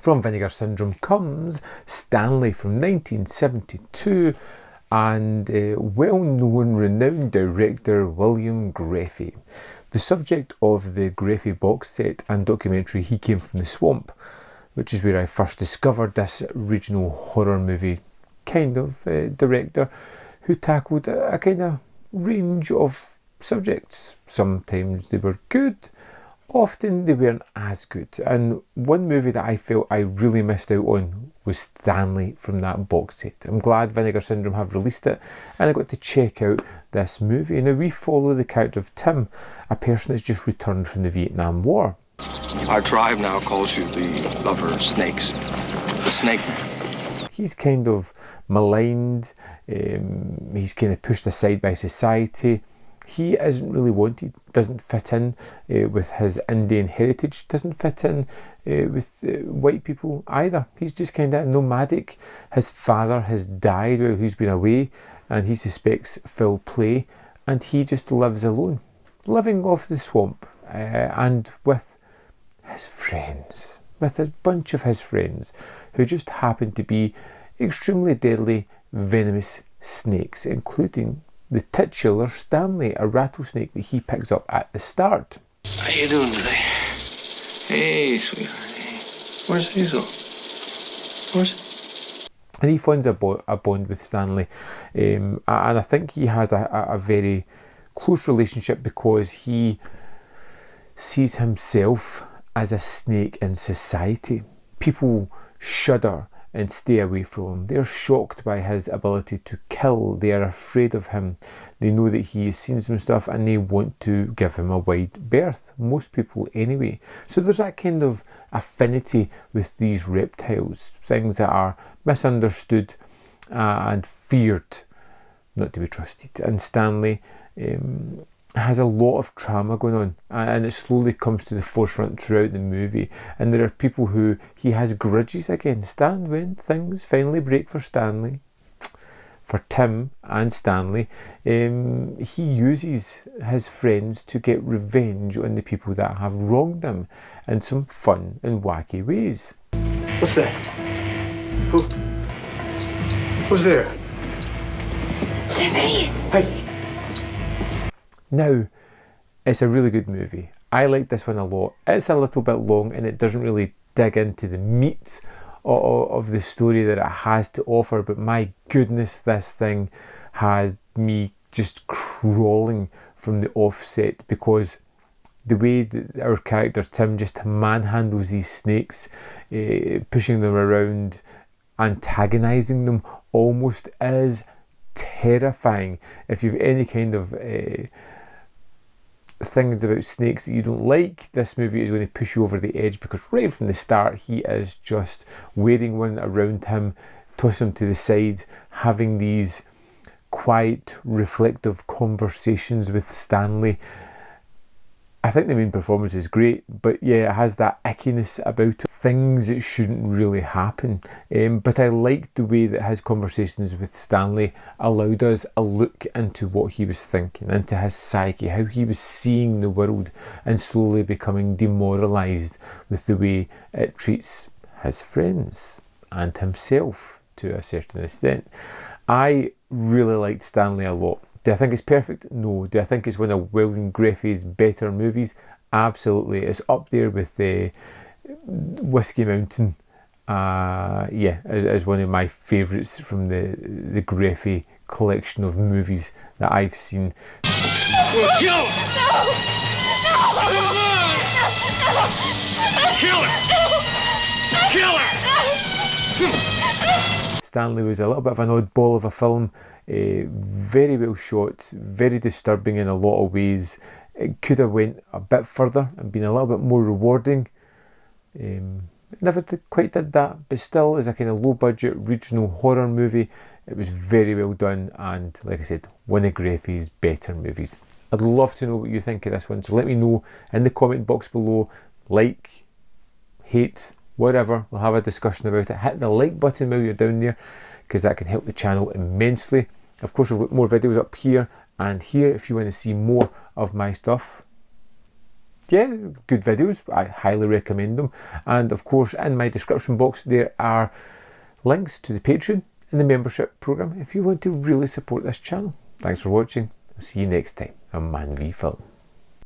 From Vinegar Syndrome comes Stanley from 1972 and well-known, renowned director William Grefe. The subject of the Grefe box set and documentary He Came from the Swamp, which is where I first discovered this regional horror movie kind of director who tackled a kind of range of subjects. Sometimes they were good, often they weren't as good. And one movie that I felt I really missed out on was Stanley from that box set. I'm glad Vinegar Syndrome have released it and I got to check out this movie. Now we follow the character of Tim, a person that's just returned from the Vietnam War. Our tribe now calls you the lover of snakes, the snake man. He's kind of maligned, he's kind of pushed aside by society. He isn't really wanted, doesn't fit in with his Indian heritage, doesn't fit in with white people either. He's just kind of nomadic. His father has died while he's been away and he suspects foul play, and he just lives alone, living off the swamp and with his friends, with a bunch of his friends who just happen to be extremely deadly, venomous snakes, including the titular Stanley, a rattlesnake that he picks up at the start. How you doing today? Hey, sweetheart. Hey. Where's Hazel? And he finds a bond with Stanley, and I think he has a very close relationship because he sees himself as a snake in society. People shudder and stay away from him. They're shocked by his ability to kill. They are afraid of him. They know that he has seen some stuff and they want to give him a wide berth. Most people anyway. So there's that kind of affinity with these reptiles, things that are misunderstood and feared, not to be trusted. And Stanley has a lot of trauma going on, and it slowly comes to the forefront throughout the movie. And there are people who he has grudges against, and when things finally break for Stanley, for Tim and Stanley, he uses his friends to get revenge on the people that have wronged him in some fun and wacky ways. What's that? Who's there? It's me. Hey. Now, it's a really good movie. I like this one a lot. It's a little bit long and it doesn't really dig into the meat of the story that it has to offer, but my goodness, this thing has me just crawling from the offset, because the way that our character Tim just manhandles these snakes, pushing them around, antagonising them almost, is terrifying. If you've any kind of things about snakes that you don't like, this movie is going to push you over the edge, because right from the start he is just wearing one around him, tossing him to the side, having these quiet, reflective conversations with Stanley. I think the main performance is great, but yeah, it has that ickiness about it. Things that shouldn't really happen. But I liked the way that his conversations with Stanley allowed us a look into what he was thinking, into his psyche, how he was seeing the world, and slowly becoming demoralised with the way it treats his friends and himself to a certain extent. I really liked Stanley a lot. Do I think it's perfect? No. Do I think it's one of William Grefe's better movies? Absolutely. It's up there with Whiskey Mountain. Is one of my favourites from the Grefe collection of movies that I've seen. We'll kill him! Kill her! Kill her! Stanley was a little bit of an oddball of a film. Very well shot, very disturbing in a lot of ways. It could have went a bit further and been a little bit more rewarding. Never quite did that, but still, as a kind of low budget regional horror movie, it was very well done, and like I said, one of Grefe's better movies. I'd love to know what you think of this one, so let me know in the comment box below. Like, hate, whatever, we'll have a discussion about it. Hit the like button while you're down there, because that can help the channel immensely. Of course, we've got more videos up here and here if you want to see more of my stuff. yeah, good videos. I highly recommend them. And of course, in my description box, there are links to the Patreon and the membership program if you want to really support this channel. Thanks for watching. I'll see you next time on Man v Film.